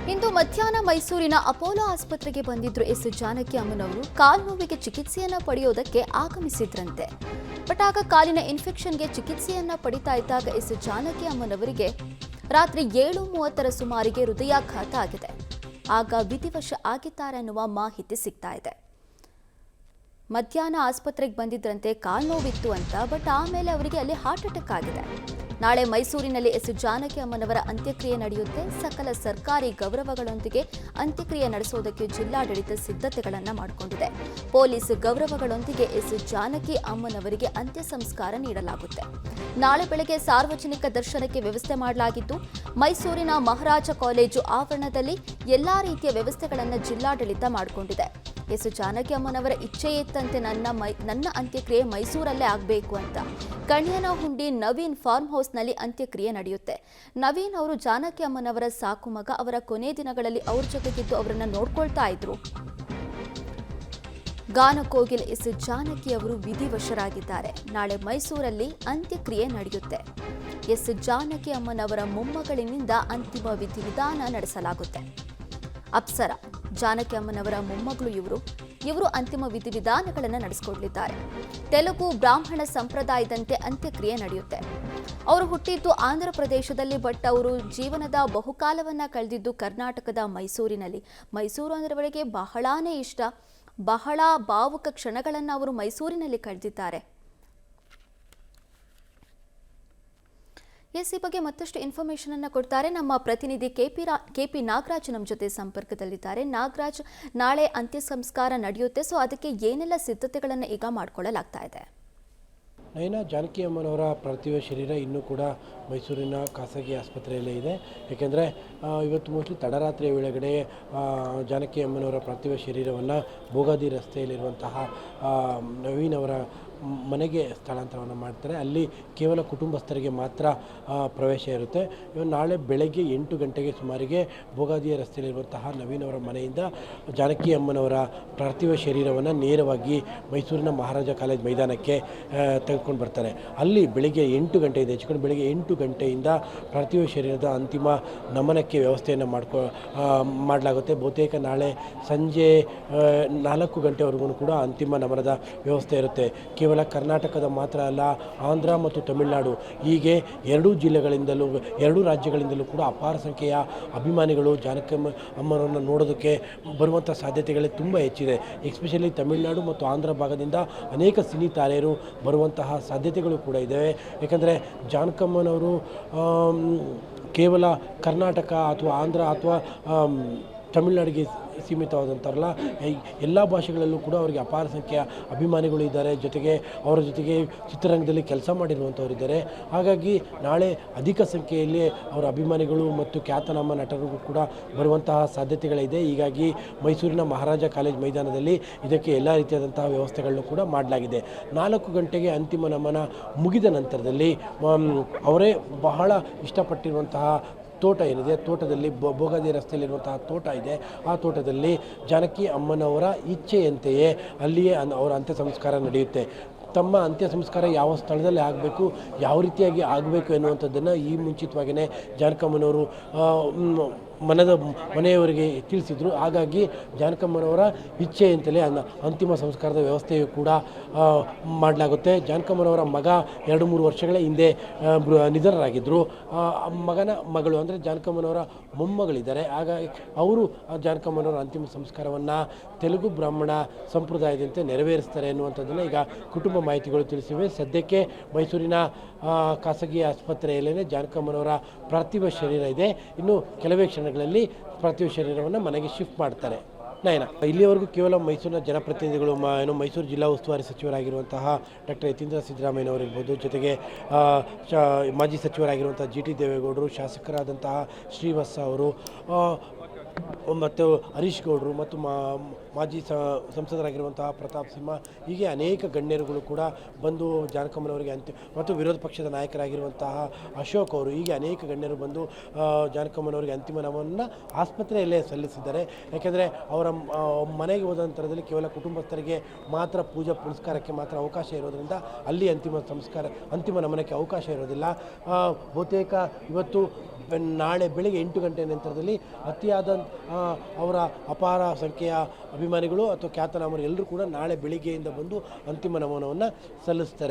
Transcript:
ಇಂದು ಮಧ್ಯಾಹ್ನ ಮೈಸೂರಿನ ಅಪೋಲೋ ಆಸ್ಪತ್ರೆಗೆ ಬಂದಿದ್ರು ಎಸ್ ಜಾನಕಿ ಅಮ್ಮನವರು ಕಾಲು ನೋವಿಗೆ ಚಿಕಿತ್ಸೆಯನ್ನ ಪಡೆಯೋದಕ್ಕೆ ಆಗಮಿಸಿದ್ರಂತೆ. ಬಟ್ ಆಗ ಕಾಲಿನ ಇನ್ಫೆಕ್ಷನ್ಗೆ ಚಿಕಿತ್ಸೆಯನ್ನ ಪಡಿತಾ ಇದ್ದಾಗ ಎಸ್ ಜಾನಕಿ ಅಮ್ಮನವರಿಗೆ ರಾತ್ರಿ 7:30ರ ಸುಮಾರಿಗೆ ಹೃದಯಾಘಾತ ಆಗಿದೆ. ಆಗ ವಿಧಿವಶ ಆಗಿದ್ದಾರೆ ಅನ್ನುವ ಮಾಹಿತಿ ಸಿಗ್ತಾ ಇದೆ. ಮಧ್ಯಾಹ್ನ ಆಸ್ಪತ್ರೆಗೆ ಬಂದಿದ್ರಂತೆ, ಕಾಲು ನೋವಿತ್ತು ಅಂತ. ಬಟ್ ಆಮೇಲೆ ಅವರಿಗೆ ಅಲ್ಲಿ ಹಾರ್ಟ್ ಅಟ್ಯಾಕ್ ಆಗಿದೆ. ನಾಳೆ ಮೈಸೂರಿನಲ್ಲಿ ಎಸ್ ಜಾನಕಿ ಅಮ್ಮನವರ ಅಂತ್ಯಕ್ರಿಯೆ ನಡೆಯುತ್ತೆ. ಸಕಲ ಸರ್ಕಾರಿ ಗೌರವಗಳೊಂದಿಗೆ ಅಂತ್ಯಕ್ರಿಯೆ ನಡೆಸೋದಕ್ಕೆ ಜಿಲ್ಲಾಡಳಿತ ಸಿದ್ಧತೆಗಳನ್ನು ಮಾಡಿಕೊಂಡಿದೆ. ಪೊಲೀಸ್ ಗೌರವಗಳೊಂದಿಗೆ ಎಸ್ ಜಾನಕಿ ಅಮ್ಮನವರಿಗೆ ಅಂತ್ಯ ಸಂಸ್ಕಾರ ನೀಡಲಾಗುತ್ತೆ. ನಾಳೆ ಬೆಳಗ್ಗೆ ಸಾರ್ವಜನಿಕ ದರ್ಶನಕ್ಕೆ ವ್ಯವಸ್ಥೆ ಮಾಡಲಾಗಿದ್ದು, ಮೈಸೂರಿನ ಮಹಾರಾಜ ಕಾಲೇಜು ಆವರಣದಲ್ಲಿ ಎಲ್ಲಾ ರೀತಿಯ ವ್ಯವಸ್ಥೆಗಳನ್ನು ಜಿಲ್ಲಾಡಳಿತ ಮಾಡಿಕೊಂಡಿದೆ. ಎಸ್ ಜಾನಕಿ ಅಮ್ಮನವರ ಇಚ್ಛೆ ಇತ್ತಂತೆ ನನ್ನ ಅಂತ್ಯಕ್ರಿಯೆ ಮೈಸೂರಲ್ಲೇ ಆಗಬೇಕು ಅಂತ. ಕಣಿಯನಹುಂಡಿ ನವೀನ್ ಫಾರ್ಮ್ ಹೌಸ್ನಲ್ಲಿ ಅಂತ್ಯಕ್ರಿಯೆ ನಡೆಯುತ್ತೆ. ನವೀನ್ ಅವರು ಜಾನಕಿ ಅಮ್ಮನವರ ಸಾಕು ಮಗ. ಅವರ ಕೊನೆ ದಿನಗಳಲ್ಲಿ ಅವ್ರ ಜೊತೆಗಿದ್ದು ಅವರನ್ನ ನೋಡ್ಕೊಳ್ತಾ ಇದ್ರು. ಗಾನಕೋಗಿಲ್ ಎಸ್ ಜಾನಕಿ ಅವರು ವಿಧಿವಶರಾಗಿದ್ದಾರೆ. ನಾಳೆ ಮೈಸೂರಲ್ಲಿ ಅಂತ್ಯಕ್ರಿಯೆ ನಡೆಯುತ್ತೆ. ಎಸ್ ಜಾನಕಿ ಅಮ್ಮನವರ ಮೊಮ್ಮಗಳಿನಿಂದ ಅಂತಿಮ ವಿಧಿವಿಧಾನ ನಡೆಸಲಾಗುತ್ತೆ. ಅಪ್ಸರ ಜಾನಕಿ ಅಮ್ಮನವರ ಮೊಮ್ಮಗಳು ಇವರು ಅಂತಿಮ ವಿಧಿವಿಧಾನಗಳನ್ನು ನಡೆಸಿಕೊಡಲಿದ್ದಾರೆ. ತೆಲುಗು ಬ್ರಾಹ್ಮಣ ಸಂಪ್ರದಾಯದಂತೆ ಅಂತ್ಯಕ್ರಿಯೆ ನಡೆಯುತ್ತೆ. ಅವರು ಹುಟ್ಟಿದ್ದು ಆಂಧ್ರ ಪ್ರದೇಶದಲ್ಲಿ, ಬಟ್ ಅವರು ಜೀವನದ ಬಹುಕಾಲವನ್ನ ಕಳೆದಿದ್ದು ಕರ್ನಾಟಕದ ಮೈಸೂರಿನಲ್ಲಿ. ಮೈಸೂರು ಅಂದ್ರೆ ಅವರಿಗೆ ಬಹಳಾನೇ ಇಷ್ಟ. ಬಹಳ ಭಾವುಕ ಕ್ಷಣಗಳನ್ನು ಅವರು ಮೈಸೂರಿನಲ್ಲಿ ಕಳೆದಿದ್ದಾರೆ. ಈ ಬಗ್ಗೆ ಮತ್ತಷ್ಟು ಇನ್ಫಾರ್ಮೇಶನ್ ಅನ್ನು ಕೊಡ್ತಾರೆ ನಮ್ಮ ಪ್ರತಿನಿಧಿ ಕೆಪಿ ನಾಗರಾಜ್ ನಮ್ಮ ಜೊತೆ ಸಂಪರ್ಕದಲ್ಲಿದ್ದಾರೆ. ನಾಗರಾಜ್, ನಾಳೆ ಅಂತ್ಯ ಸಂಸ್ಕಾರ ನಡೆಯುತ್ತೆ. ಸೊ ಅದಕ್ಕೆ ಏನೆಲ್ಲ ಸಿದ್ಧತೆಗಳನ್ನು ಈಗ ಮಾಡಿಕೊಳ್ಳಲಾಗ್ತಾ ಇದೆ? ನಯನ, ಜಾನಕಿ ಅಮ್ಮನವರ ಪಾರ್ಥಿವ ಶರೀರ ಇನ್ನೂ ಕೂಡ ಮೈಸೂರಿನ ಖಾಸಗಿ ಆಸ್ಪತ್ರೆಯಲ್ಲೇ ಇದೆ. ಏಕೆಂದರೆ ಇವತ್ತು ಮೋಸ್ಟ್ಲಿ ತಡರಾತ್ರಿಯ ವೇಳೆಗಡೆ ಜಾನಕಿ ಅಮ್ಮನವರ ಪಾರ್ಥಿವ ಶರೀರವನ್ನು ಭೋಗಾದಿ ರಸ್ತೆಯಲ್ಲಿರುವಂತಹ ನವೀನ್ ಅವರ ಮನೆಗೆ ಸ್ಥಳಾಂತರವನ್ನು ಮಾಡ್ತಾರೆ. ಅಲ್ಲಿ ಕೇವಲ ಕುಟುಂಬಸ್ಥರಿಗೆ ಮಾತ್ರ ಪ್ರವೇಶ ಇರುತ್ತೆ. ನಾಳೆ ಬೆಳಗ್ಗೆ 8 ಗಂಟೆಗೆ ಸುಮಾರಿಗೆ ಭೋಗಾದಿಯ ರಸ್ತೆಯಲ್ಲಿರುವಂತಹ ನವೀನ್ ಅವರ ಮನೆಯಿಂದ ಜಾನಕಿ ಅಮ್ಮನವರ ಪಾರ್ಥಿವ ಶರೀರವನ್ನು ನೇರವಾಗಿ ಮೈಸೂರಿನ ಮಹಾರಾಜ ಕಾಲೇಜ್ ಮೈದಾನಕ್ಕೆ ತೆಗೆದುಕೊಂಡು ಬರ್ತಾರೆ. ಅಲ್ಲಿ ಬೆಳಗ್ಗೆ 8 ಗಂಟೆ ಇದೆ. ಹೆಚ್ಚುಕೊಂಡು ಬೆಳಗ್ಗೆ 8 ಗಂಟೆಯಿಂದ ಪಾರ್ಥಿವ ಶರೀರದ ಅಂತಿಮ ನಮನಕ್ಕೆ ವ್ಯವಸ್ಥೆಯನ್ನು ಮಾಡಲಾಗುತ್ತೆ. ಬಹುತೇಕ ನಾಳೆ ಸಂಜೆ 4 ಗಂಟೆವರೆಗೂ ಕೂಡ ಅಂತಿಮ ನಮನದ ವ್ಯವಸ್ಥೆ ಇರುತ್ತೆ. ಕೇವಲ ಕರ್ನಾಟಕದ ಮಾತ್ರ ಅಲ್ಲ, ಆಂಧ್ರ ಮತ್ತು ತಮಿಳುನಾಡು, ಹೀಗೆ ಎರಡೂ ಜಿಲ್ಲೆಗಳಿಂದಲೂ, ಎರಡೂ ರಾಜ್ಯಗಳಿಂದಲೂ ಕೂಡ ಅಪಾರ ಸಂಖ್ಯೆಯ ಅಭಿಮಾನಿಗಳು ಜಾನಕಿ ಅಮ್ಮನವರನ್ನು ನೋಡೋದಕ್ಕೆ ಬರುವಂಥ ಸಾಧ್ಯತೆಗಳೇ ತುಂಬ ಹೆಚ್ಚಿದೆ. ಎಸ್ಪೆಷಲಿ ತಮಿಳುನಾಡು ಮತ್ತು ಆಂಧ್ರ ಭಾಗದಿಂದ ಅನೇಕ ಸಿನಿ ತಾರೆಯರು ಬರುವಂತಹ ಸಾಧ್ಯತೆಗಳು ಕೂಡ ಇದ್ದಾವೆ. ಏಕೆಂದರೆ ಜಾನಕಮ್ಮನವರು ಕೇವಲ ಕರ್ನಾಟಕ ಅಥವಾ ಆಂಧ್ರ ಅಥವಾ ತಮಿಳುನಾಡಿಗೆ ಸೀಮಿತವಾದಂಥವ್ರಲ್ಲ, ಎಲ್ಲ ಭಾಷೆಗಳಲ್ಲೂ ಕೂಡ ಅವರಿಗೆ ಅಪಾರ ಸಂಖ್ಯೆಯ ಅಭಿಮಾನಿಗಳು ಇದ್ದಾರೆ. ಜೊತೆಗೆ ಅವರ ಜೊತೆಗೆ ಚಿತ್ರರಂಗದಲ್ಲಿ ಕೆಲಸ ಮಾಡಿರುವಂಥವರಿದ್ದಾರೆ. ಹಾಗಾಗಿ ನಾಳೆ ಅಧಿಕ ಸಂಖ್ಯೆಯಲ್ಲಿ ಅವರ ಅಭಿಮಾನಿಗಳು ಮತ್ತು ಖ್ಯಾತನಾಮ ನಟರಿಗೂ ಕೂಡ ಬರುವಂತಹ ಸಾಧ್ಯತೆಗಳಿದೆ. ಹೀಗಾಗಿ ಮೈಸೂರಿನ ಮಹಾರಾಜ ಕಾಲೇಜ್ ಮೈದಾನದಲ್ಲಿ ಇದಕ್ಕೆ ಎಲ್ಲ ರೀತಿಯಾದಂತಹ ವ್ಯವಸ್ಥೆಗಳನ್ನು ಕೂಡ ಮಾಡಲಾಗಿದೆ. 4 ಗಂಟೆಗೆ ಅಂತಿಮ ನಮನ ಮುಗಿದ ನಂತರದಲ್ಲಿ ಅವರೇ ಬಹಳ ಇಷ್ಟಪಟ್ಟಿರುವಂತಹ ತೋಟ ಏನಿದೆ, ತೋಟದಲ್ಲಿ ಭೋಗಾದಿ ರಸ್ತೆಯಲ್ಲಿರುವಂತಹ ತೋಟ ಇದೆ. ಆ ತೋಟದಲ್ಲಿ ಜಾನಕಿ ಅಮ್ಮನವರ ಇಚ್ಛೆಯಂತೆಯೇ ಅಲ್ಲಿಯೇ ಅವರ ಅಂತ್ಯ ಸಂಸ್ಕಾರ ನಡೆಯುತ್ತೆ. ತಮ್ಮ ಅಂತ್ಯ ಸಂಸ್ಕಾರ ಯಾವ ಸ್ಥಳದಲ್ಲಿ ಆಗಬೇಕು, ಯಾವ ರೀತಿಯಾಗಿ ಆಗಬೇಕು ಎನ್ನುವಂಥದ್ದನ್ನು ಈ ಮುಂಚಿತವಾಗಿಯೇ ಜಾನಕಮ್ಮನವರು ಮನೆಯವರಿಗೆ ತಿಳಿಸಿದರು. ಹಾಗಾಗಿ ಜಾನಕಮ್ಮನವರ ಇಚ್ಛೆಯಂತಲೇ ಅಂತಿಮ ಸಂಸ್ಕಾರದ ವ್ಯವಸ್ಥೆಯು ಕೂಡ ಮಾಡಲಾಗುತ್ತೆ. ಜಾನಕಮ್ಮನವರ ಮಗ 2-3 ವರ್ಷಗಳ ಹಿಂದೆ ನಿಧನರಾಗಿದ್ದರು. ಮಗನ ಮಗಳು ಅಂದರೆ ಜಾನಕಮ್ಮನವರ ಮೊಮ್ಮಗಳಿದ್ದಾರೆ. ಹಾಗಾಗಿ ಅವರು ಜಾನಕಮ್ಮನವರ ಅಂತಿಮ ಸಂಸ್ಕಾರವನ್ನು ತೆಲುಗು ಬ್ರಾಹ್ಮಣ ಸಂಪ್ರದಾಯದಂತೆ ನೆರವೇರಿಸ್ತಾರೆ ಎನ್ನುವಂಥದ್ದನ್ನು ಈಗ ಕುಟುಂಬ ಮಾಹಿತಿಗಳು ತಿಳಿಸಿವೆ. ಸದ್ಯಕ್ಕೆ ಮೈಸೂರಿನ ಖಾಸಗಿ ಆಸ್ಪತ್ರೆಯಲ್ಲೇ ಜಾನಕಮ್ಮನವರ ಪಾರ್ಥಿವ ಶರೀರ ಇದೆ. ಇನ್ನು ಕೆಲವೇ ಕ್ಷಣಗಳಲ್ಲಿ ಪಾರ್ಥಿವ ಶರೀರವನ್ನು ಮನೆಗೆ ಶಿಫ್ಟ್ ಮಾಡ್ತಾರೆ. ನಯನ, ಇಲ್ಲಿಯವರೆಗೂ ಕೇವಲ ಮೈಸೂರಿನ ಜನಪ್ರತಿನಿಧಿಗಳು, ಮೈಸೂರು ಜಿಲ್ಲಾ ಉಸ್ತುವಾರಿ ಸಚಿವರಾಗಿರುವಂತಹ ಡಾಕ್ಟರ್ ಯತೀಂದ್ರ ಸಿದ್ದರಾಮಯ್ಯನವರಿರ್ಬೋದು, ಜೊತೆಗೆ ಮಾಜಿ ಸಚಿವರಾಗಿರುವಂತಹ GT ದೇವೇಗೌಡರು, ಶಾಸಕರಾದಂತಹ ಶ್ರೀವತ್ಸ ಅವರು ಮತ್ತು ಹರೀಶ್ ಗೌಡರು ಮತ್ತು ಮಾಜಿ ಸಂಸದರಾಗಿರುವಂತಹ ಪ್ರತಾಪ್ ಸಿಂಹ, ಹೀಗೆ ಅನೇಕ ಗಣ್ಯರುಗಳು ಕೂಡ ಬಂದು ಜಾನಕಮ್ಮನವರಿಗೆ ಮತ್ತು ವಿರೋಧ ಪಕ್ಷದ ನಾಯಕರಾಗಿರುವಂತಹ ಅಶೋಕ್ ಅವರು, ಹೀಗೆ ಅನೇಕ ಗಣ್ಯರು ಬಂದು ಜಾನಕಮ್ಮನವರಿಗೆ ಅಂತಿಮ ನಮನವನ್ನು ಆಸ್ಪತ್ರೆಯಲ್ಲೇ ಸಲ್ಲಿಸಿದ್ದಾರೆ. ಯಾಕೆಂದರೆ ಅವರ ಮನೆಗೆ ಹೋದ ನಂತರದಲ್ಲಿ ಕೇವಲ ಕುಟುಂಬಸ್ಥರಿಗೆ ಮಾತ್ರ ಪೂಜಾ ಪುನಸ್ಕಾರಕ್ಕೆ ಮಾತ್ರ ಅವಕಾಶ ಇರೋದರಿಂದ ಅಲ್ಲಿ ಅಂತಿಮ ನಮನಕ್ಕೆ ಅವಕಾಶ ಇರೋದಿಲ್ಲ. ಬಹುತೇಕ ಇವತ್ತು ನಾಳೆ ಬೆಳಿಗ್ಗೆ 8 ಗಂಟೆ ನಂತರದಲ್ಲಿ ಅತಿಯಾದ ಅವರ ಅಪಾರ ಸಂಖ್ಯೆಯ ಅಭಿಮಾನಿಗಳು ಅಥವಾ ಖ್ಯಾತನಾಮರು ಎಲ್ಲರೂ ಕೂಡ ನಾಳೆ ಬೆಳಿಗ್ಗೆಯಿಂದ ಬಂದು ಅಂತಿಮ ನಮನವನ್ನು ಸಲ್ಲಿಸ್ತಾರೆ.